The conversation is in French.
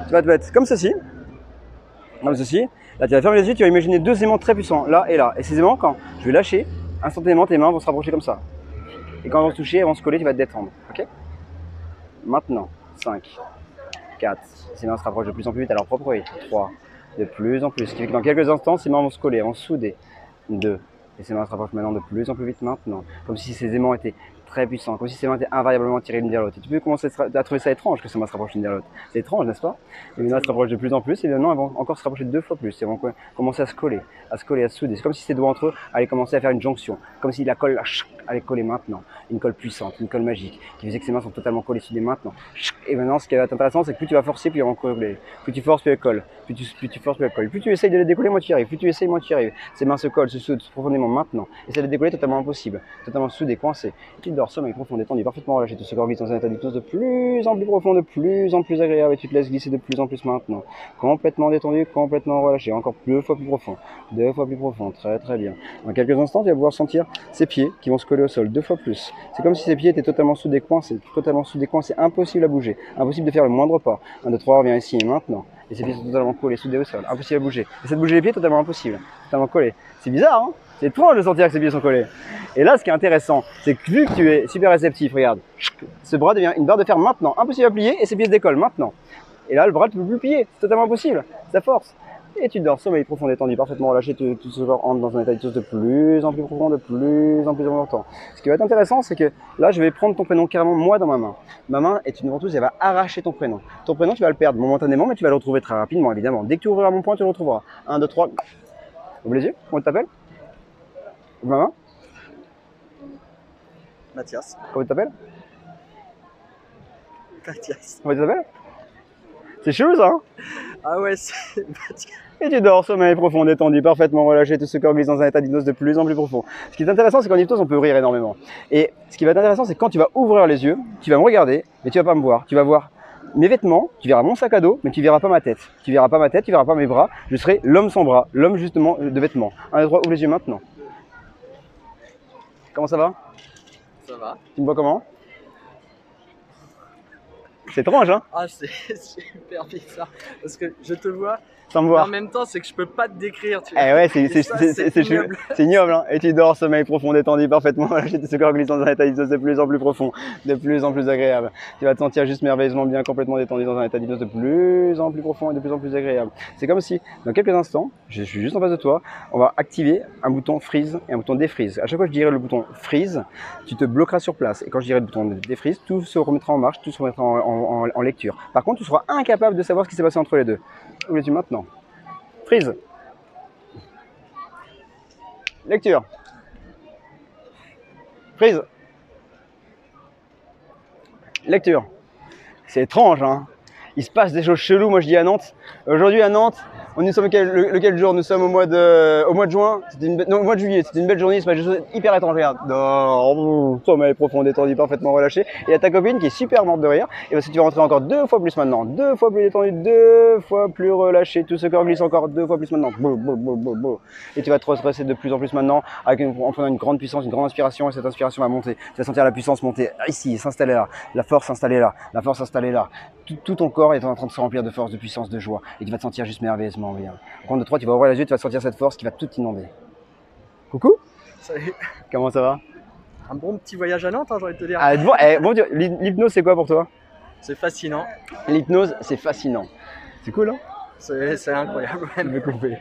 tu vas te mettre comme ceci. Comme ceci. Là, tu vas fermer les yeux, tu vas imaginer deux aimants très puissants, là et là. Et ces aimants, quand je vais lâcher, instantanément, tes mains vont se rapprocher comme ça. Et quand elles vont se toucher, elles vont se coller, tu vas te détendre. Ok? Maintenant, 5, 4, ces mains se rapprochent de plus en plus vite à leur propre rythme. 3, de plus en plus. Ce qui fait que dans quelques instants, ces mains vont se coller, vont se souder. 2, et ces mains se rapprochent maintenant de plus en plus vite maintenant. Comme si ces aimants étaient très puissants, comme si ces mains étaient invariablement tirées l'une vers l'autre. Et tu peux commencer à trouver ça étrange que ces mains se rapprochent l'une vers l'autre. C'est étrange, n'est-ce pas? Les mains se rapprochent de plus en plus et maintenant elles vont encore se rapprocher 2 fois plus. Elles vont commencer à se coller, à se souder. C'est comme si ces doigts entre eux allaient commencer à faire une jonction. Comme si la colle allait coller maintenant. Une colle puissante, une colle magique, qui faisait que ces mains sont totalement collées soudées maintenant. Et maintenant, ce qui va être intéressant, c'est que plus tu vas forcer, plus elles vont coller. Plus tu forces, plus elles collent. Plus tu forces, plus elles collent. Plus tu essayes de les décoller, moins tu y arrives. Plus tu essayes, moins tu y arrives. Ces mains se collent, se soudent profondément maintenant. Et ça de les décoller totalement impossible. Totalement soudé, coincé. Tu dors, sommeil profond, détendu, parfaitement relâché. Tu te glisse dans un état d'hypnose de plus en plus profond, de plus en plus agréable. Et tu te laisses glisser de plus en plus maintenant. Complètement détendu, complètement relâché. Encore 2 fois plus profond. 2 fois plus profond. Très très bien. Dans quelques instants, tu vas pouvoir sentir ces pieds qui vont se coller au sol 2 fois plus. C'est comme si ces pieds étaient totalement soudés, coincés. Totalement soudés, coincés. Impossible à bouger. Impossible de faire le moindre pas. 1, 2, 3, reviens ici et maintenant. Et ces pieds sont totalement collés, soudés au sol. Impossible à bouger. Et ça de bouger les pieds, totalement impossible. Totalement collés. C'est bizarre, hein? C'est étrange de sentir que ces pieds sont collés. Et là, ce qui est intéressant, c'est que vu que tu es super réceptif, regarde, ce bras devient une barre de fer maintenant. Impossible à plier et ces pieds se décollent maintenant. Et là, le bras, tu ne peux plus plier. C'est totalement impossible. Ça force. Et tu dors, sommeil profond, détendu, parfaitement relâché, tout ce corps entre dans un état d'hypnose de plus en plus profond, de plus en plus longtemps. Ce qui va être intéressant, c'est que là, je vais prendre ton prénom carrément moi dans ma main. Ma main est une ventouse, elle va arracher ton prénom. Ton prénom, tu vas le perdre momentanément, mais tu vas le retrouver très rapidement, évidemment. Dès que tu ouvriras mon poing, tu le retrouveras. 1, 2, 3. Ouvre les yeux. Comment tu t'appelles? Ouvre ma main. Mathias. Comment tu t'appelles? Mathias. Comment tu t'appelles? C'est chelou ça, hein? Ah ouais, c'est Mathias. Et tu dors, sommeil profond, détendu, parfaitement relâché, tout ce corps glisse dans un état d'hypnose de plus en plus profond. Ce qui est intéressant, c'est qu'en hypnose, on peut rire énormément. Et ce qui va être intéressant, c'est que quand tu vas ouvrir les yeux, tu vas me regarder, mais tu vas pas me voir. Tu vas voir mes vêtements, tu verras mon sac à dos, mais tu verras pas ma tête. Tu verras pas ma tête, tu verras pas mes bras. Je serai l'homme sans bras, l'homme justement de vêtements. 1, 2, 3, ouvre les yeux maintenant. Comment ça va? Ça va. Tu me vois comment? C'est étrange, hein? Ah, c'est super bizarre. Parce que je te vois, Sans me mais voir. en même temps, c'est que je peux pas te décrire. Tu Eh ouais, c'est ignoble. c'est ignoble, hein. Et tu dors, sommeil profond, détendu, parfaitement relâché, ce corps glisse dans un état d'hypnose de plus en plus profond, de plus en plus agréable. Tu vas te sentir juste merveilleusement bien, complètement détendu dans un état d'hypnose de plus en plus profond et de plus en plus agréable. C'est comme si, dans quelques instants, je suis juste en face de toi, on va activer un bouton freeze et un bouton défreeze. À chaque fois que je dirai le bouton freeze, tu te bloqueras sur place. Et quand je dirai le bouton défreeze, tout se remettra en marche, tout se remettra en lecture. Par contre, tu seras incapable de savoir ce qui s'est passé entre les deux. Où es-tu maintenant? Freeze. Lecture. Freeze. Lecture. C'est étrange, hein. Il se passe des choses cheloues, moi je dis à Nantes. Aujourd'hui à Nantes, nous sommes lequel jour? Nous sommes au mois de juin, non, au mois de juillet, c'était une belle journée, c'est pas hyper étrange, regarde. Non, sommeil profond, détendu, parfaitement relâché. Et il y a ta copine qui est super morte de rire, et parce que tu vas rentrer encore 2 fois plus maintenant, 2 fois plus détendu, 2 fois plus relâché, tout ce corps glisse encore 2 fois plus maintenant. Et tu vas te stresser de plus en plus maintenant, en prenant une grande puissance, une grande inspiration, et cette inspiration va monter. Tu vas sentir la puissance monter ici, s'installer là, la force s'installer là, la force s'installer là. Tout ton corps est en train de se remplir de force, de puissance, de joie, et tu vas te sentir juste merveilleusement bien. Au compte de 3, tu vas ouvrir les yeux, tu vas sentir cette force qui va tout inonder. Coucou. Salut. Comment ça va? Un bon petit voyage à Nantes, hein, j'ai envie de te dire. Ah, bon, l'hypnose, c'est quoi pour toi? C'est fascinant. L'hypnose, c'est fascinant. C'est cool, hein? C'est incroyable. Je vais couper.